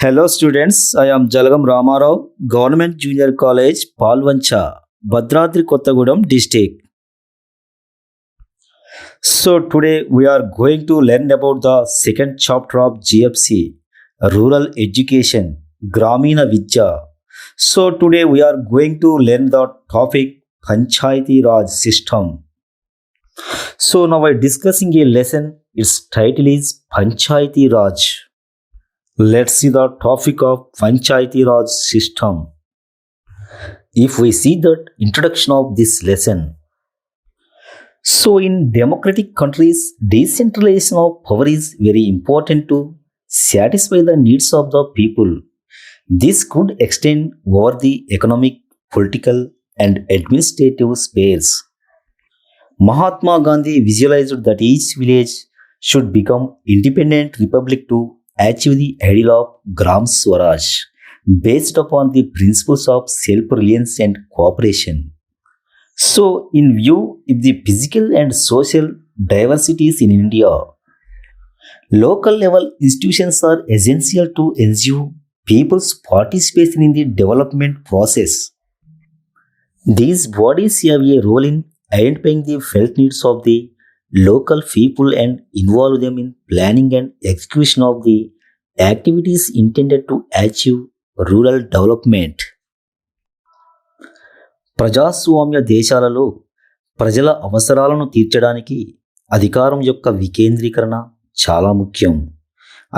Hello students, I am Jalagam Ramarao, Government Junior College, Palvancha, Bhadradri Kottagudem district. So today we are going to learn about the second chapter of GFC, Rural Education, Gramina Vidya. So today we are going to learn the topic Panchayati Raj system. So now we are discussing a lesson. Its title is Panchayati Raj. Let's see the topic of Panchayati Raj system. If we see the introduction of this lesson, so in democratic countries, decentralization of power is very important to satisfy the needs of the people. This could extend over the economic, political, and administrative spheres. Mahatma Gandhi visualized that each village should become independent republic to achieve the ideal of Gram Swaraj based upon the principles of self-reliance and cooperation. So, in view of the physical and social diversities in India, local level institutions are essential to ensure people's participation in the development process. These bodies have a role in identifying the felt needs of the local people and involve them in planning and execution of the activities intended to achieve rural development. ప్రజాస్వామ్య దేశాలలో ప్రజల అవసరాలను తీర్చడానికి అధికారం యొక్క వికేంద్రీకరణ చాలా ముఖ్యం.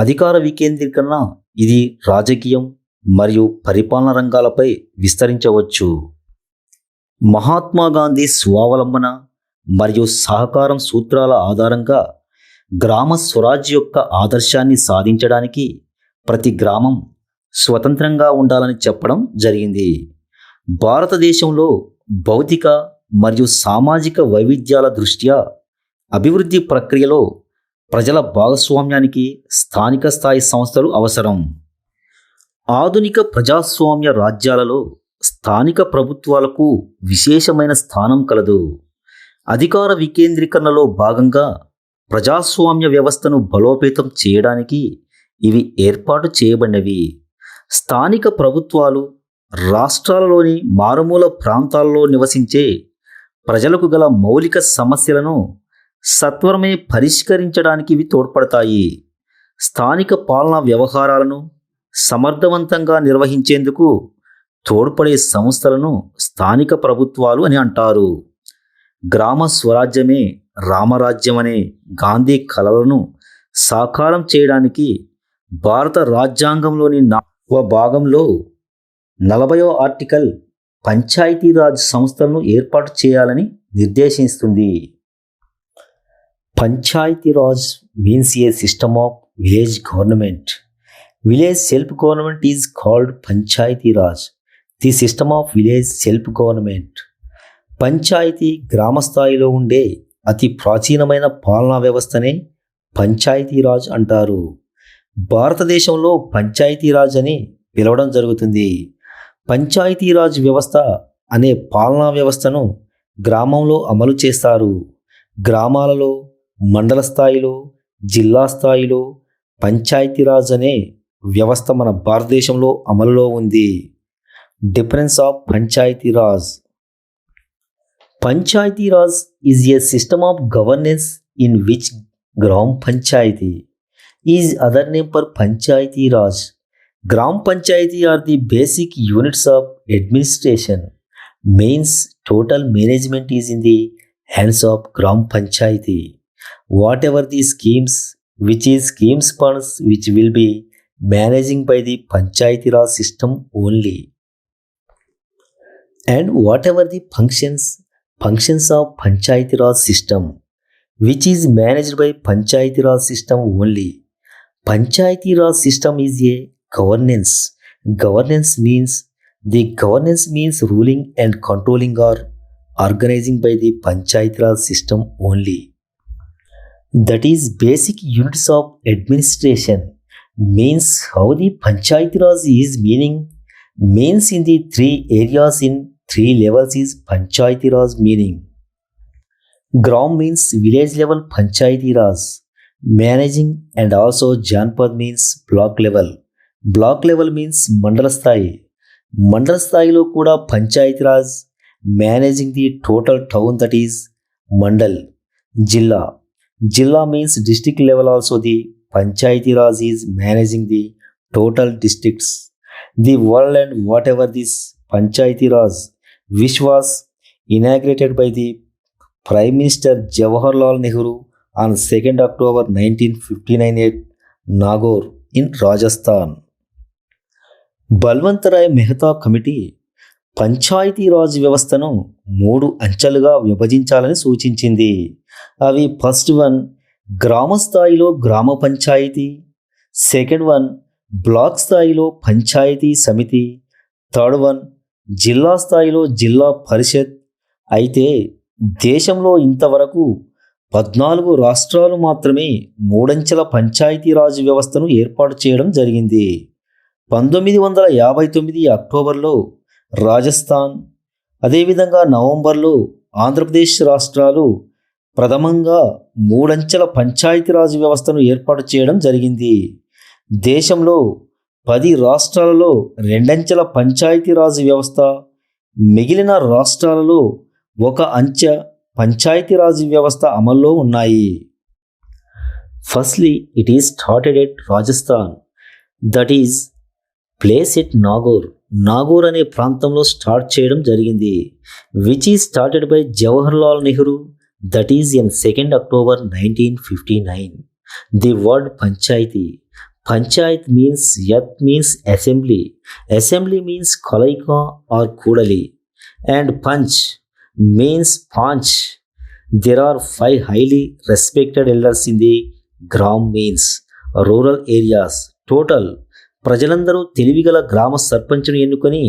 అధికార వికేంద్రీకరణ ఇది రాజకీయం మరియు పరిపాలన రంగాలపై విస్తరించవచ్చు. మహాత్మా గాంధీ స్వావలంబన మరియు సహకారం సూత్రాల ఆధారంగా గ్రామ స్వరాజ్ యొక్క ఆదర్శాన్ని సాధించడానికి ప్రతి గ్రామం స్వతంత్రంగా ఉండాలని చెప్పడం జరిగింది. భారతదేశంలో భౌతిక మరియు సామాజిక వైవిధ్యాల దృష్ట్యా అభివృద్ధి ప్రక్రియలో ప్రజల భాగస్వామ్యానికి స్థానిక స్థాయి సంస్థలు అవసరం. ఆధునిక ప్రజాస్వామ్య రాజ్యాలలో స్థానిక ప్రభుత్వాలకు విశేషమైన స్థానం కలదు. అధికార వికేంద్రీకరణలో భాగంగా ప్రజాస్వామ్య వ్యవస్థను బలోపేతం చేయడానికి ఇవి ఏర్పాటు చేయబడినవి. స్థానిక ప్రభుత్వాలు రాష్ట్రాలలోని మారుమూల ప్రాంతాల్లో నివసించే ప్రజలకు గల మౌలిక సమస్యలను సత్వరమే పరిష్కరించడానికి ఇవి తోడ్పడతాయి. స్థానిక పాలనా వ్యవహారాలను సమర్థవంతంగా నిర్వహించేందుకు తోడ్పడే సంస్థలను స్థానిక ప్రభుత్వాలు అని అంటారు. గ్రామ స్వరాజ్యమే రామరాజ్యం అనే గాంధీ కలలను సాకారం చేయడానికి భారత రాజ్యాంగంలోని 4వ భాగంలో 40వ ఆర్టికల్ పంచాయతీరాజ్ సంస్థలను ఏర్పాటు చేయాలని నిర్దేశిస్తుంది. Panchayati Raj means a system of village government. Village self government is called Panchayati Raj, the system of village self government. Panchayati గ్రామ స్థాయిలో ఉండే అతి ప్రాచీనమైన పాలనా వ్యవస్థనే పంచాయతీరాజ్ అంటారు. భారతదేశంలో పంచాయతీరాజ్ అని పిలవడం జరుగుతుంది. పంచాయతీరాజ్ వ్యవస్థ అనే పాలనా వ్యవస్థను గ్రామంలో అమలు చేస్తారు. గ్రామాలలో, మండల స్థాయిలో, జిల్లా స్థాయిలో పంచాయతీరాజ్ అనే వ్యవస్థ మన భారతదేశంలో అమలులో ఉంది. Difference of Panchayati Raj. Panchayati-Raj is a system of governance in which Gram Panchayati is other name for Panchayati-Raj. Gram Panchayati are the basic units of administration. Means total management is in the hands of Gram Panchayati. Whatever the schemes, which is schemes funds which will be managing by the Panchayati-Raj system only. And whatever the functions of Panchayati-Raj system which is managed by Panchayati-Raj system only. Panchayati-Raj system is a governance. Governance means ruling and controlling or organizing by the Panchayati-Raj system only. That is basic units of administration. Means how the Panchayati-Raj is means in the 3 areas in 3 levels is Panchayati-Raj meaning. Gram means village level Panchayati-Raj managing, and also Janpad means block level block level means మండల స్థాయి. మండల స్థాయిలో కూడా Panchayati Raj managing the total town, that is mandal. జిల్లా. జిల్లా means district level also the Panchayati Raj is managing the total districts. The world and whatever this Panchayati Raj, which was inaugurated by the Prime Minister Jawaharlal Nehru on 2nd October 1959 at Nagaur in Rajasthan. Balwantrai Mehta committee Panchayati Raj వ్యవస్థను 3 అంచెలుగా విభజించాలని సూచించింది. అవి first one గ్రామ స్థాయిలో గ్రామ panchayat, second one black స్థాయిలో పంచాయతీ సమితి, third one జిల్లా స్థాయిలో జిల్లా పరిషత్. అయితే దేశంలో ఇంతవరకు 14 రాష్ట్రాలు మాత్రమే 3 అంచెల పంచాయతీరాజ్ వ్యవస్థను ఏర్పాటు చేయడం జరిగింది. 1959 అక్టోబర్లో రాజస్థాన్, అదేవిధంగా నవంబర్లో ఆంధ్రప్రదేశ్ రాష్ట్రాలు ప్రథమంగా 3 అంచెల పంచాయతీరాజ్ వ్యవస్థను ఏర్పాటు చేయడం జరిగింది. దేశంలో 10 రాష్ట్రాలలో 2 అంచెల పంచాయతీరాజ్ వ్యవస్థ, మిగిలిన రాష్ట్రాలలో 1 అంచె పంచాయతీరాజ్ వ్యవస్థ అమల్లో ఉన్నాయి. Firstly it is started at Rajasthan, that is place at Nagaur. Nagaur అనే ప్రాంతంలో స్టార్ట్ చేయడం జరిగింది. Which is started by Jawaharlal Nehru, that is in 2nd October 1959. The word panchayat. Panchayat means yat means assembly. Assembly means kalaika or kudali. And panch means panch. There are 5 highly respected elders in the gram means rural areas. Total ప్రజలందరూ తెలివిగల గ్రామ సర్పంచ్ను ఎన్నుకొని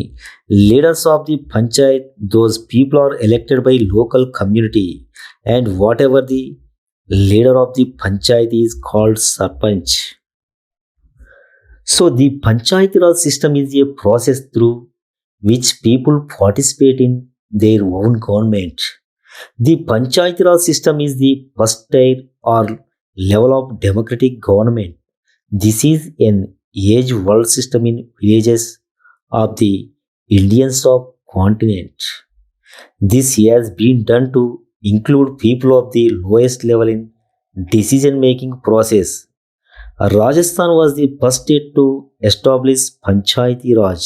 leaders of the panchayat. Those people are elected by local community and whatever the leader of the panchayat is called sarpanch. So the Panchayati Raj system is a process through which people participate in their own government. The Panchayati Raj system is the first tier or level of democratic government. This is an age-old system in villages of the Indian subcontinent. This has been done to include people of the lowest level in decision-making process. Rajasthan was the first state to establish Panchayati Raj.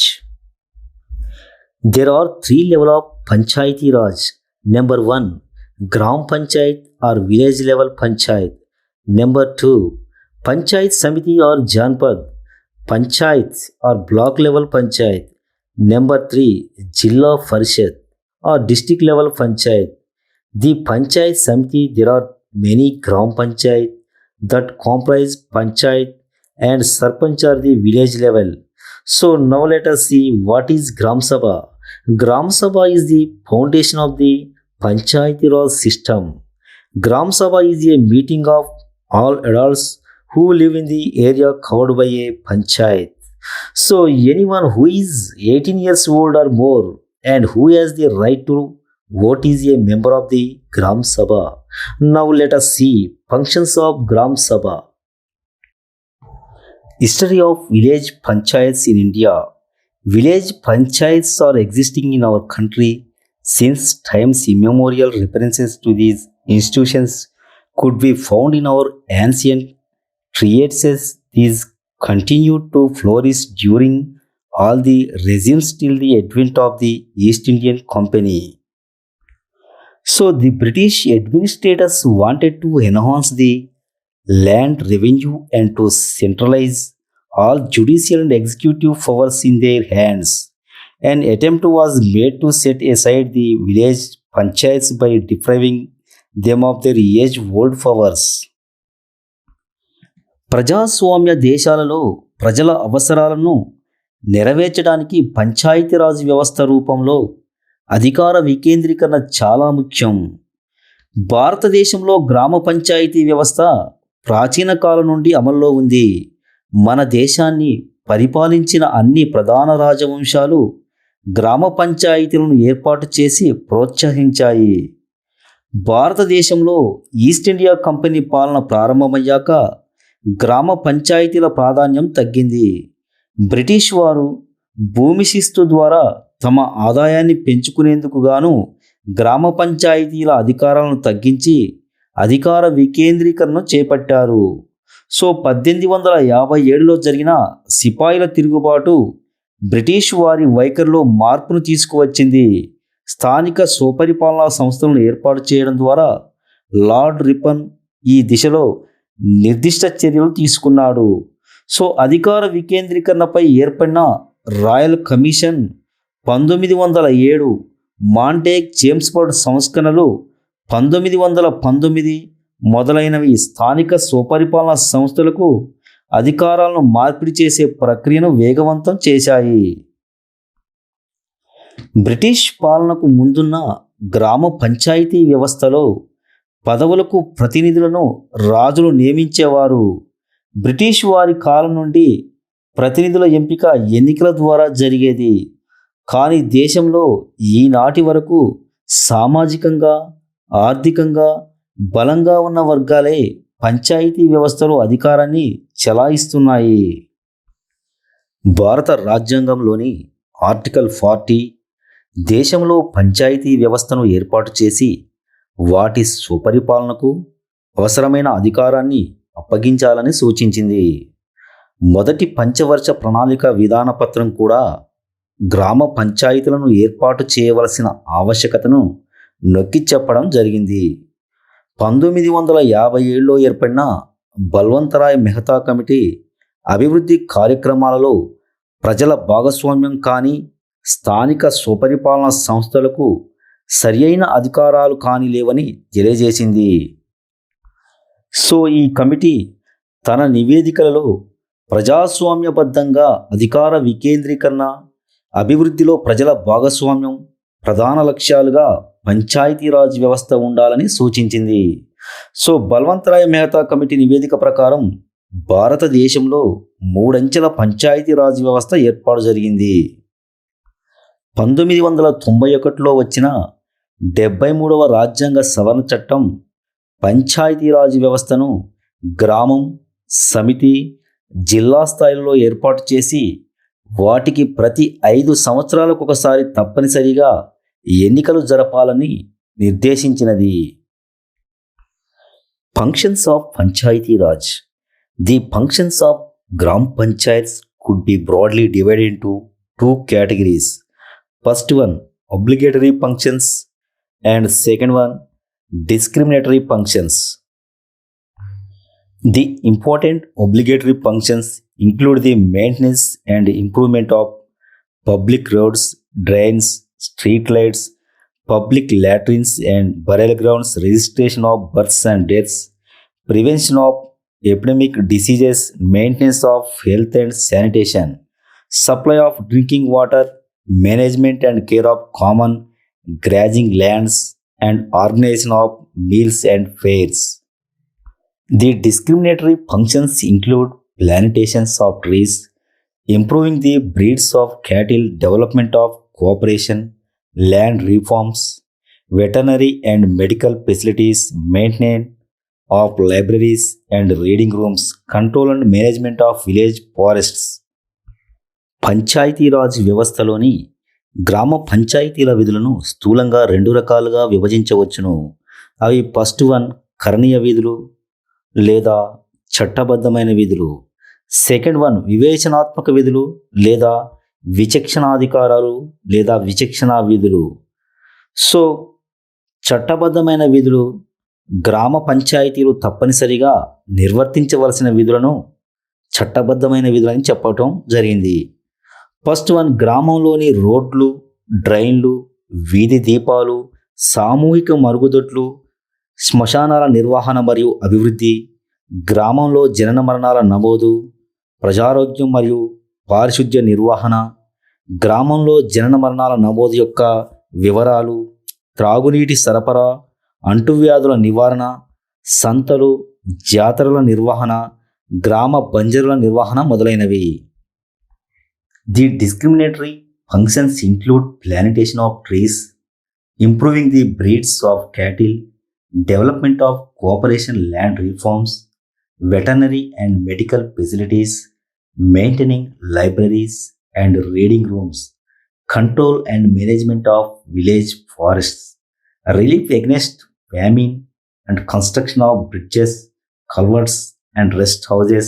There are 3 levels of Panchayati Raj. Number 1, Gram Panchayat or village level Panchayat. Number 2, Panchayat Samiti or Janpad Panchayat or block level Panchayat. Number 3, Jilla Parishad or district level Panchayat. The Panchayat Samiti, there are many Gram Panchayat that comprise Panchayat and Sarpanch are the village level. So now let us see what is Gram Sabha. Gram Sabha is the foundation of the Panchayati Raj system. Gram Sabha is a meeting of all adults who live in the area covered by a Panchayat. So anyone who is 18 years old or more and who has the right to vote is a member of the Gram Sabha. Now let us see functions of Gram Sabha. History of village panchayats in India. Village panchayats are existing in our country since times immemorial. References to these institutions could be found in our ancient treatises. These continued to flourish during all the regimes till the advent of the East Indian Company. So the British administrators wanted to enhance the land revenue and to centralize all judicial and executive powers in their hands. An attempt was made to set aside the village panchayats by depriving them of their age-old powers. ప్రజాస్వామ్య దేశాలలో ప్రజల అవసరాలను నెరవేర్చడానికి పంచాయతీరాజ్ వ్యవస్థ రూపంలో అధికార వికేంద్రీకరణ చాలా ముఖ్యం. భారతదేశంలో గ్రామ పంచాయతీ వ్యవస్థ ప్రాచీన కాలం నుండి అమల్లో ఉంది. మన దేశాన్ని పరిపాలించిన అన్ని ప్రధాన రాజవంశాలు గ్రామ పంచాయతీలను ఏర్పాటు చేసి ప్రోత్సహించాయి. భారతదేశంలో ఈస్ట్ ఇండియా కంపెనీ పాలన ప్రారంభమయ్యాక గ్రామ పంచాయతీల ప్రాధాన్యం తగ్గింది. బ్రిటిష్ వారు భూమి శిస్తు ద్వారా తమ ఆదాయాన్ని పెంచుకునేందుకు గాను గ్రామ పంచాయతీల అధికారాలను తగ్గించి అధికార వికేంద్రీకరణను చేపట్టారు. సో 1857లో జరిగిన సిపాయిల తిరుగుబాటు బ్రిటిష్ వారి వైఖరిలో మార్పును తీసుకువచ్చింది. స్థానిక స్వపరిపాలనా సంస్థలను ఏర్పాటు చేయడం ద్వారా లార్డ్ రిపన్ ఈ దిశలో నిర్దిష్ట చర్యలు తీసుకున్నాడు. సో అధికార వికేంద్రీకరణపై ఏర్పడిన రాయల్ కమిషన్ 1907, మాంటేగ్ జేమ్స్ఫోర్డ్ సంస్కరణలు 1919 మొదలైనవి స్థానిక స్వపరిపాలనా సంస్థలకు అధికారాలను మార్పిడి చేసే ప్రక్రియను వేగవంతం చేశాయి. బ్రిటిష్ పాలనకు ముందున్న గ్రామ పంచాయతీ వ్యవస్థలో పదవులకు ప్రతినిధులను రాజులు నియమించేవారు. బ్రిటిష్ వారి కాలం నుండి ప్రతినిధుల ఎంపిక ఎన్నికల ద్వారా జరిగేది. కానీ దేశంలో ఈనాటి వరకు సామాజికంగా, ఆర్థికంగా బలంగా ఉన్న వర్గాలే పంచాయతీ వ్యవస్థలో అధికారాన్ని చెలాయిస్తున్నాయి. భారత రాజ్యాంగంలోని ఆర్టికల్ 40 దేశంలో పంచాయతీ వ్యవస్థను ఏర్పాటు చేసి వాటి సుపరిపాలనకు అవసరమైన అధికారాన్ని అప్పగించాలని సూచించింది. మొదటి పంచవర్ష ప్రణాళిక విధాన పత్రం కూడా గ్రామ పంచాయతీలను ఏర్పాటు చేయవలసిన ఆవశ్యకతను నొక్కి చెప్పడం జరిగింది. 1957లో ఏర్పడిన బల్వంతరాయ్ మెహతా కమిటీ అభివృద్ధి కార్యక్రమాలలో ప్రజల భాగస్వామ్యం కానీ స్థానిక స్వపరిపాలనా సంస్థలకు సరియైన అధికారాలు కానీ లేవని తెలియజేసింది. సో ఈ కమిటీ తన నివేదికలలో ప్రజాస్వామ్యబద్ధంగా అధికార వికేంద్రీకరణ, అభివృద్ధిలో ప్రజల భాగస్వామ్యం ప్రధాన లక్ష్యాలుగా పంచాయతీరాజ్ వ్యవస్థ ఉండాలని సూచించింది. సో బల్వంతరాయ్ మెహతా కమిటీ నివేదిక ప్రకారం భారతదేశంలో 3 అంచెల పంచాయతీరాజ్ వ్యవస్థ ఏర్పాటు జరిగింది. 1991లో వచ్చిన 73వ రాజ్యాంగ సవరణ చట్టం పంచాయతీరాజ్ వ్యవస్థను గ్రామం, సమితి, జిల్లా స్థాయిలో ఏర్పాటు చేసి వాటికి ప్రతి 5 సంవత్సరాలకు ఒకసారి తప్పనిసరిగా ఎన్నికలు జరపాలని నిర్దేశించినది. Functions of Panchayati Raj. The functions of gram panchayats could be broadly divided into 2 categories. First one, obligatory functions, and second one, discriminatory functions. The important obligatory functions include the maintenance and improvement of public roads, drains, street lights, public latrines and burial grounds, registration of births and deaths, prevention of epidemic diseases, maintenance of health and sanitation, supply of drinking water, management and care of common grazing lands, and organization of meals and fairs. The discriminatory functions include plantations of trees, improving the breeds of cattle, development of cooperation, land reforms, veterinary and medical facilities, maintenance of libraries and reading rooms, control and management of village forests. Panchayati Raj వ్యవస్థలోని గ్రామ పంచాయతీల విధులను స్థూలంగా 2 రకాలుగా విభజించవచ్చును. అవి first one కరణీయ విధులు లేదా చట్టబద్ధమైన విధులు. సెకండ్ వన్ వివేచనాత్మక విధులు లేదా విచక్షణాధికారాలు లేదా విచక్షణ విధులు. సో చట్టబద్ధమైన విధులు గ్రామ పంచాయతీలు తప్పనిసరిగా నిర్వర్తించవలసిన విధులను చట్టబద్ధమైన విధులని చెప్పటం జరిగింది. ఫస్ట్ వన్ గ్రామంలోని రోడ్లు, డ్రైన్లు, వీధి దీపాలు, సామూహిక మరుగుదొడ్లు, శ్మశానాల నిర్వహణ మరియు అభివృద్ధి, గ్రామంలో జనన మరణాల నమోదు, ప్రజారోగ్యం మరియు పారిశుద్ధ్య నిర్వహణ, గ్రామంలో జనన మరణాల నమోదు యొక్క వివరాలు, త్రాగునీటి సరఫరా, అంటువ్యాధుల నివారణ, సంతలు, జాతరల నిర్వహణ, గ్రామ బంజరుల నిర్వహణ మొదలైనవి. The discriminatory functions include plantation of trees, improving the breeds of cattle, development of cooperation land reforms, veterinary and medical facilities, maintaining libraries and reading rooms, control and management of village forests, relief against famine, and construction of bridges, culverts, and rest houses,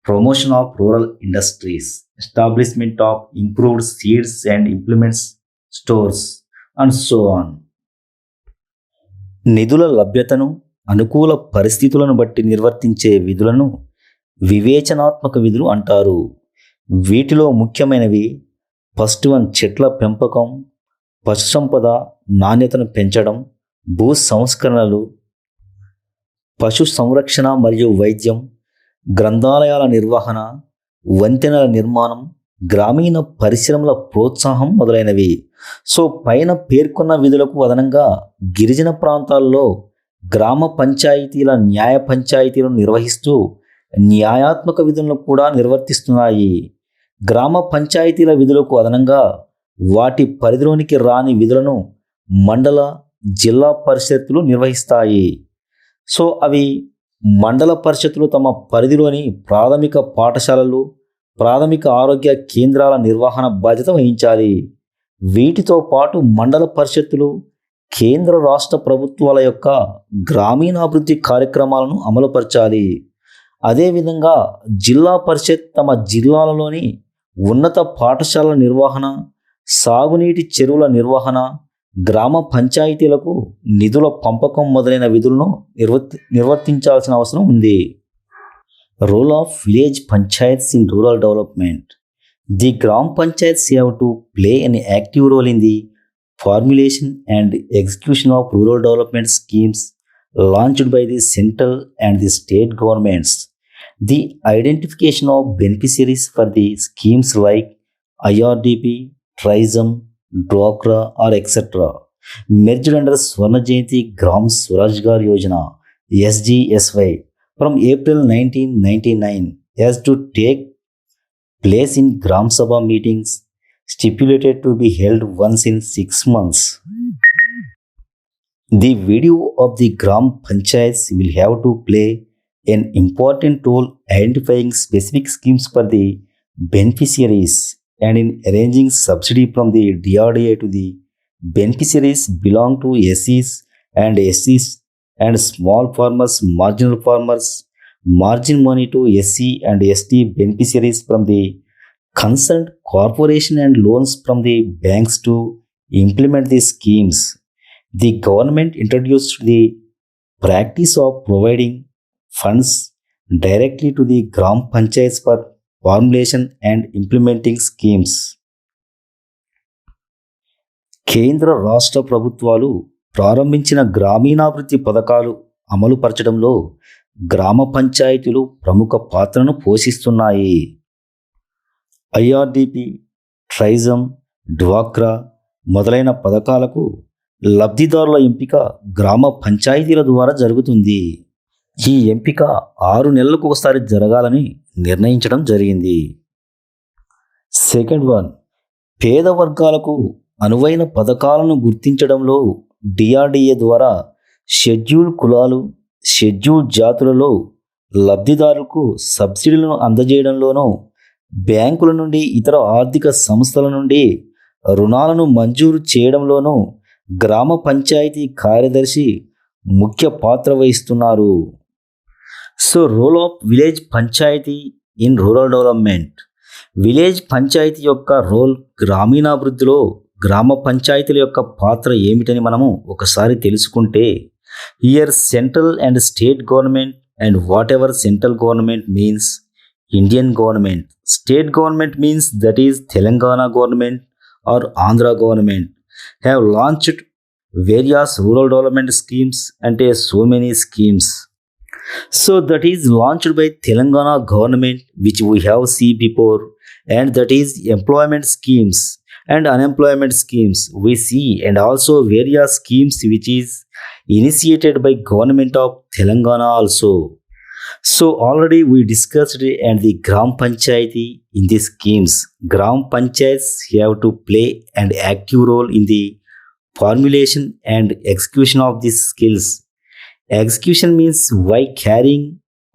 promotion of rural industries, establishment of improved seeds and implements stores, and so on. నిధుల లభ్యతను అనుకూల పరిస్థితులను బట్టి నిర్వర్తించే విధులను వివేచనాత్మక విధులు అంటారు. వీటిలో ముఖ్యమైనవి ఫస్ట్ వన్ చెట్ల పెంపకం, పశు సంపద నాణ్యతను పెంచడం, భూ సంస్కరణలు, పశు సంరక్షణ మరియు వైద్యం, గ్రంథాలయాల నిర్వహణ, వంతెనల నిర్మాణం, గ్రామీణ పరిశ్రమల ప్రోత్సాహం మొదలైనవి. సో పైన పేర్కొన్న విధులకు అదనంగా గిరిజన ప్రాంతాల్లో గ్రామ పంచాయతీల న్యాయ పంచాయతీలను నిర్వహిస్తూ న్యాయాత్మక విధులను కూడా నిర్వర్తిస్తున్నాయి. గ్రామ పంచాయతీల విధులకు అదనంగా వాటి పరిధిలోనికి రాని విధులను మండల, జిల్లా పరిషత్తులు నిర్వహిస్తాయి. సో అవి మండల పరిషత్తులు తమ పరిధిలోని ప్రాథమిక పాఠశాలలు, ప్రాథమిక ఆరోగ్య కేంద్రాల నిర్వహణ బాధ్యత వహించాలి. వీటితో పాటు మండల పరిషత్తులు కేంద్ర రాష్ట్ర ప్రభుత్వాల యొక్క గ్రామీణాభివృద్ధి కార్యక్రమాలను అమలుపరచాలి. అదేవిధంగా జిల్లా పరిషత్ తమ జిల్లాలలోని ఉన్నత పాఠశాలల నిర్వహణ, సాగునీటి చెరువుల నిర్వహణ, గ్రామ పంచాయతీలకు నిధుల పంపకం మొదలైన విధులను నిర్వర్తించాల్సిన అవసరం ఉంది. Role of village panchayats in rural development. The gram panchayats have to play an active role in the formulation and execution of rural development schemes launched by the central and the state governments. The identification of beneficiaries for the schemes like IRDP, TRISM, DWACRA or etc. merged under Swarna Jayanti Gram Swarajgar Yojana SGSY from April 1999 has to take place in Gram Sabha meetings stipulated to be held once in 6 months. The video of the Gram Panchayats will have to play an important role identifying specific schemes for the beneficiaries and in arranging subsidy from the DRDA to the beneficiaries belong to SCs and small farmers, marginal farmers, margin money to SC and ST beneficiaries from the concerned corporation and loans from the banks to implement these schemes. The government introduced the practice of providing funds directly to the Gram Panchayats for formulation and implementing schemes. కేంద్ర రాష్ట్ర ప్రభుత్వాలు ప్రారంభించిన గ్రామీణాభివృద్ధి పథకాలు అమలుపరచడంలో గ్రామ పంచాయతీలు ప్రముఖ పాత్రను పోషిస్తున్నాయి. IRDP, TRISM, DWACRA మొదలైన పథకాలకు లబ్ధిదారుల ఎంపిక గ్రామ పంచాయతీల ద్వారా జరుగుతుంది. ఈ ఎంపిక 6 నెలలకు ఒకసారి జరగాలని నిర్ణయించడం జరిగింది. సెకండ్ వన్, పేద వర్గాలకు అనువైన పథకాలను గుర్తించడంలో DRDA ద్వారా షెడ్యూల్ కులాలు, షెడ్యూల్ జాతులలో లబ్ధిదారులకు సబ్సిడీలను అందజేయడంలోనూ, బ్యాంకుల నుండి ఇతర ఆర్థిక సంస్థల నుండి రుణాలను మంజూరు చేయడంలోనూ గ్రామ పంచాయతీ కార్యదర్శి ముఖ్య పాత్ర వహిస్తున్నారు. So role of village panchayati in rural development. Village panchayati యొక్క రోల్ గ్రామీణాభివృద్ధిలో గ్రామ పంచాయతీల యొక్క పాత్ర ఏమిటని మనము ఒకసారి తెలుసుకుంటే, here central and state government and what ever central government means Indian government, state government means that is Telangana government or Andhra government have launched various rural development schemes and so many schemes. So that is launched by Telangana government, which we have seen before, and that is employment schemes and unemployment schemes we see, and also various schemes which is initiated by government of Telangana also. So already we discussed and the Gram Panchayati in these schemes. Gram Panchayats have to play an active role in the formulation and execution of these skills. Execution means by carrying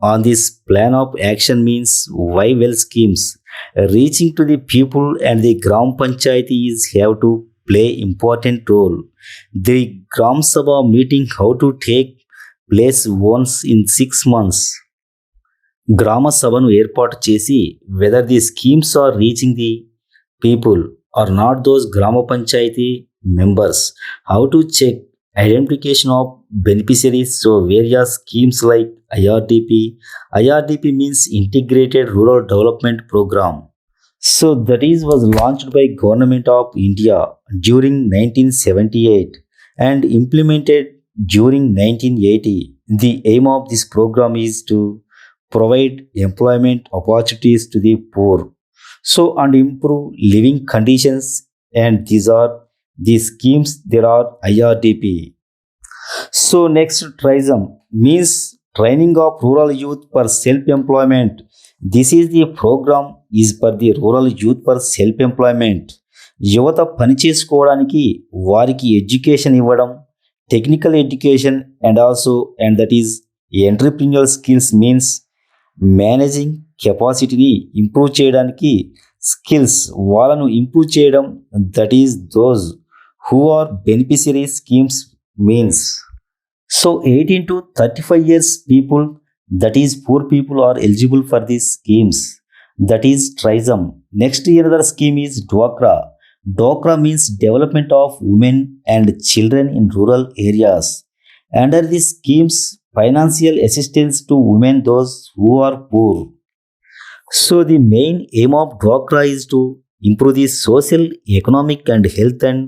on this plan of action means why well schemes reaching to the people and the Gram Panchayatis have to play important role. The Gram Sabha meeting how to take place once in 6 months. గ్రామ సభను ఏర్పాటు చేసి whether the schemes are reaching the people or not those gram panchayati members how to check identification of beneficiaries so various schemes like IRDP means integrated rural development programme so that is was launched by government of India during 1978 and implemented during 1980. The aim of this program is to provide employment opportunities to the poor so and improve living conditions, and these are the schemes. There are IRDP. So next, TRISM means training of rural youth for self employment. This is the program is for the rural youth for self employment. యువత పని చేసుకోవడానికి వారికి education ఇవ్వడం, technical education and that is entrepreneur skills means managing కెపాసిటీని improve చేయడానికి skills వాళ్ళను improve చేయడం, that is those who are beneficiary schemes means. So 18 to 35 years people, that is poor people, are eligible for these schemes, that is TRISM. Next another scheme is DWACRA. DWACRA means development of women and children in rural areas. Under these schemes, financial assistance to women those who are poor. So the main aim of DWACRA is to improve the social, economic and health and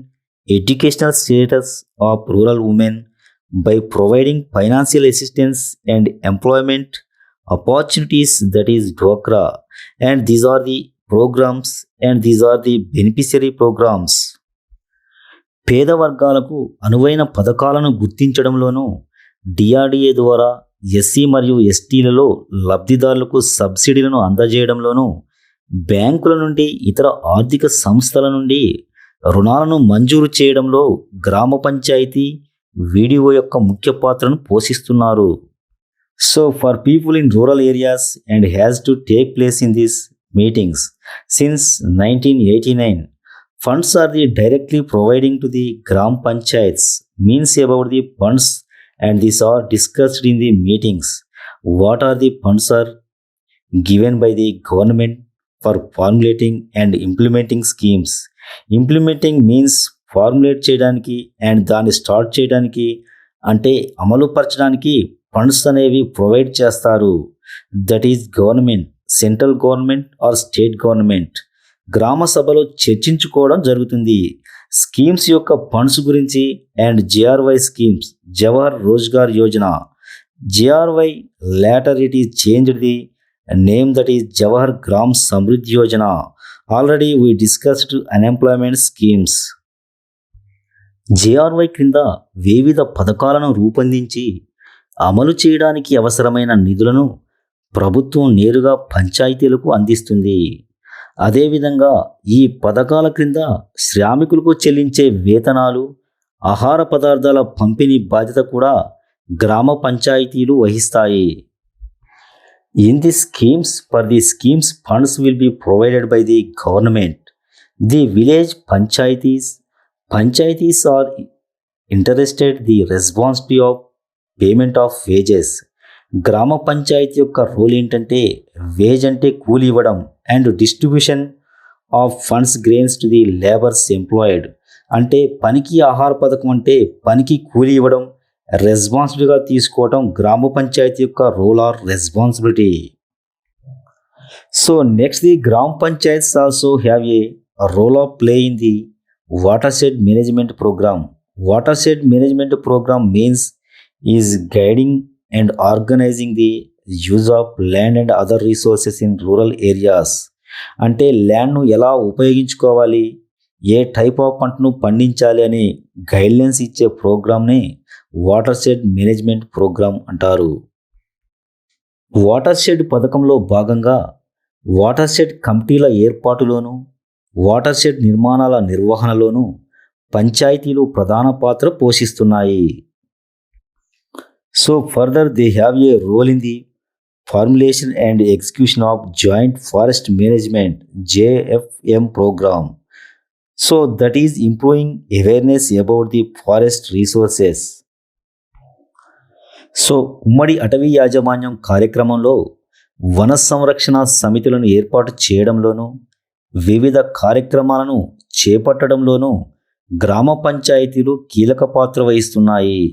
educational status of rural women by providing financial assistance and employment opportunities, that is DWACRA. And these are the programs and these are the beneficiary programs. పేద వర్గాలకు అనువైన పథకాలను గుర్తించడంలోనూ DRDA ద్వారా SC మరియు ఎస్టీలలో లబ్ధిదారులకు సబ్సిడీలను అందజేయడంలోనూ బ్యాంకుల నుండి ఇతర ఆర్థిక సంస్థల నుండి రుణాలను మంజూరు చేయడంలో గ్రామ పంచాయతీ వీడిఓ యొక్క ముఖ్య పాత్రను పోషిస్తున్నారు. So for people in rural areas and has to take place in this meetings since 1989. Funds are the directly providing to the Gram Panchayats means about the funds, and these are discussed in the meetings. What are the funds are given by the government for formulating and implementing schemes. Implementing means formulate చేయడానికి and దాన్ని start చేయడానికి అంటే అమలు పరచడానికి funds అనేవి provide చేస్తారు. That is government, central government or state government. గ్రామ సభలో చర్చించుకోవడం జరుగుతుంది స్కీమ్స్ యొక్క ఫండ్స్ గురించి. And JRY schemes, Jawahar Rozgar Yojana, JRY later it is changed the name, that is Jawahar Gram Samriddhi Yojana. Already we discussed unemployment schemes. JRY క్రింద వివిధ పథకాలను రూపొందించి అమలు చేయడానికి అవసరమైన నిధులను ప్రభుత్వం నేరుగా పంచాయతీలకు అందిస్తుంది. అదేవిధంగా ఈ పథకాల క్రింద శ్రామికులకు చెల్లించే వేతనాలు, ఆహార పదార్థాల పంపిణీ బాధ్యత కూడా గ్రామ పంచాయతీలు వహిస్తాయి. In the schemes, for the schemes funds will be provided by the government. The village panchayatis are interested the responsibility of payment of wages. గ్రామ పంచాయతీ యొక్క రోల్ ఏంటంటే వేజ్ అంటే కూలి ఇవ్వడం and distribution of funds grains to the labours employed. అంటే పనికి ఆహార పథకం అంటే పనికి కూలి ఇవ్వడం, రెస్పాన్సిబిలిటీగా తీసుకోవడం గ్రామ పంచాయతీ యొక్క role or responsibility. So next the gram panchayats also have a role of play in the watershed management programme. Watershed management programme means is guiding and organizing the use of land and other resources in rural areas. అంటే ల్యాండ్ను ఎలా ఉపయోగించుకోవాలి, ఏ type of పంటను పండించాలి అని guidelines ఇచ్చే ప్రోగ్రామ్ని water shed management programme అంటారు. Water shed పథకంలో భాగంగా వాటర్ షెడ్ కమిటీల ఏర్పాటులోను, వాటర్ షెడ్ నిర్మాణాల నిర్వహణలోను పంచాయతీలు ప్రధాన పాత్ర పోషిస్తున్నాయి. So further they have a role in the formulation and execution of Joint Forest Management JFM program. So that is improving awareness about the forest resources. So ఉమ్మడి అటవీ యాజమాన్యం కార్యక్రమంలో వన సంరక్షణ సమితులను ఏర్పాటు చేయడంలోనూ వివిధ కార్యక్రమాలను చేపట్టడంలోనూ గ్రామ పంచాయతీలు కీలక పాత్ర వహిస్తున్నాయి.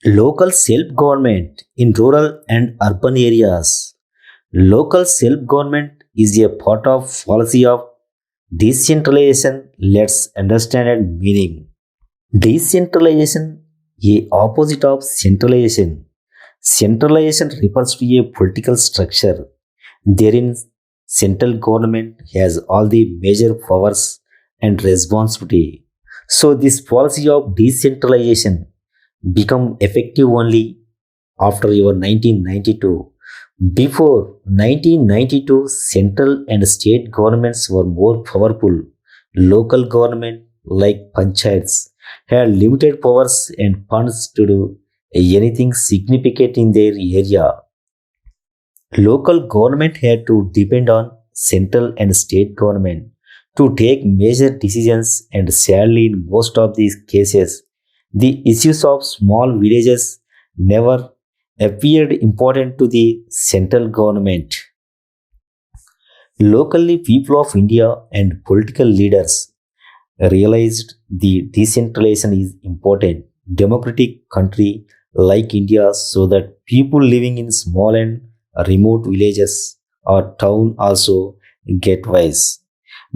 Local self government in rural and urban areas. Local self government is a part of policy of decentralization. Let's understand its meaning. Decentralization a opposite of centralization. Centralization refers to a political structure therein central government has all the major powers and responsibility. So this policy of decentralization become effective only after your 1992. Before 1992, central and state governments were more powerful. Local government, like panchayats, had limited powers and funds to do anything significant in their area. Local government had to depend on central and state government to take major decisions, and sadly in most of these cases, the issues of small villages never appeared important to the central government. Locally, people of India and political leaders realized the decentralization is important democratic country like India, so that people living in small and remote villages or town also get wise.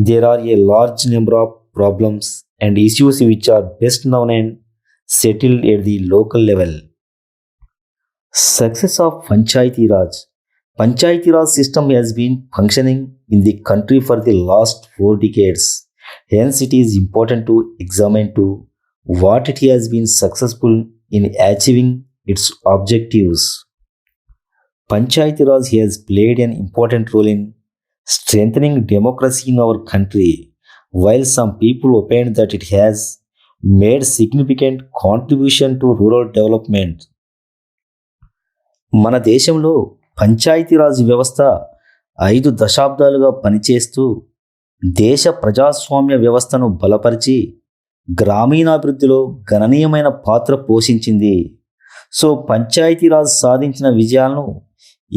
There are a large number of problems and issues which are best known and settled at the local level. Success of Panchayati Raj. Panchayati Raj system has been functioning in the country for the last 4 decades. Hence, it is important to examine to what it has been successful in achieving its objectives. Panchayati Raj has played an important role in strengthening democracy in our country, while some people opine that it has made significant contribution to rural development. మన దేశంలో పంచాయతీరాజ్ వ్యవస్థ 5 దశాబ్దాలుగా పనిచేస్తూ దేశ ప్రజాస్వామ్య వ్యవస్థను బలపరిచి గ్రామీణాభివృద్ధిలో గణనీయమైన పాత్ర పోషించింది. సో పంచాయతీరాజ్ సాధించిన విజయాలను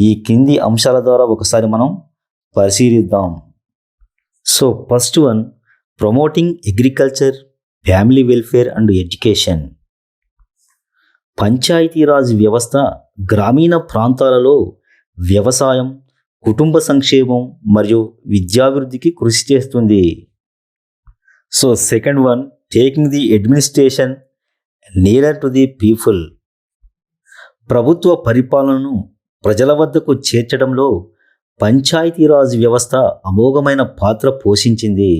ఈ కింది అంశాల ద్వారా ఒకసారి మనం పరిశీలిద్దాం. So first one, promoting agriculture, family welfare and education. Panchayati Raj వ్యవస్థ గ్రామీణ ప్రాంతాలలో వ్యవసాయం, కుటుంబ సంక్షేమం మరియు విద్యాభివృద్ధికి కృషి చేస్తుంది. So second one, taking the administration nearer to the people. ప్రభుత్వ పరిపాలనను ప్రజల వద్దకు చేర్చడంలో పంచాయతీరాజ్ వ్యవస్థ అమోఘమైన పాత్ర పోషించింది.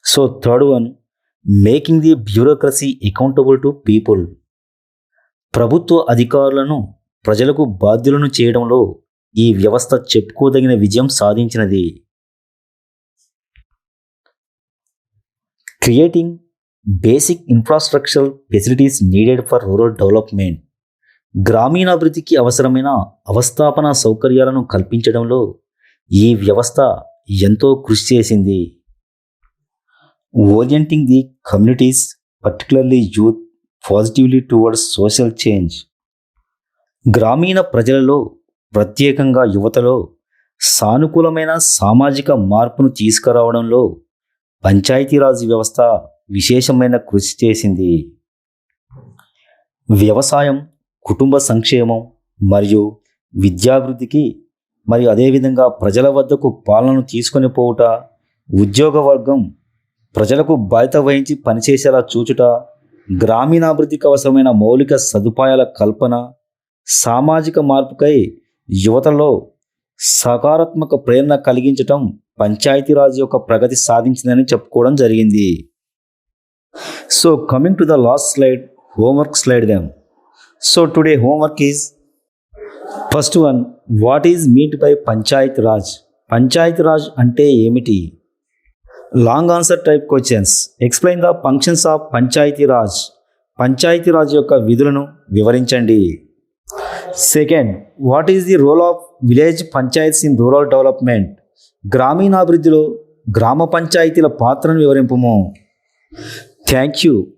So third one, making the bureaucracy accountable to people. ప్రభుత్వ అధికారులను ప్రజలకు బాధ్యులను చేయడంలో ఈ వ్యవస్థ చెప్పుకోదగిన విజయం సాధించినది. Creating basic infrastructural facilities needed for rural development. గ్రామీణాభివృద్ధికి అవసరమైన అవస్థాపన సౌకర్యాలను కల్పించడంలో ఈ వ్యవస్థ ఎంతో కృషి చేసింది. Orienting the communities, particularly youth, positively towards social change. గ్రామీణ ప్రజలలో ప్రత్యేకంగా యువతలో సానుకూలమైన సామాజిక మార్పును తీసుకురావడంలో పంచాయతీరాజ్ వ్యవస్థ విశేషమైన కృషి చేసింది. వ్యవసాయం, కుటుంబ సంక్షేమం మరియు విద్యాభివృద్ధికి మరియు అదేవిధంగా ప్రజల వద్దకు పాలనను తీసుకొని పోవుట, ఉద్యోగ వర్గం ప్రజలకు బాధ్యత వహించి పనిచేసేలా చూచుట, గ్రామీణాభివృద్ధికి అవసరమైన మౌలిక సదుపాయాల కల్పన, సామాజిక మార్పుకై యువతలో సకారాత్మక ప్రేరణ కలిగించటం పంచాయతీరాజ్ యొక్క ప్రగతి సాధించిందని చెప్పుకోవడం జరిగింది. So coming to the last slide, homework slide them. So today homework is first one, what is meant by Panchayat Raj. Panchayat Raj అంటే ఏమిటి? Long answer type questions. Explain the functions of Panchayati Raj. Panchayati Raj యొక్క విధులను వివరించండి. Second, what is the role of village panchayats in rural development? గ్రామీణాభివృద్ధిలో గ్రామ పంచాయతీల పాత్రను వివరింపుము. Thank you.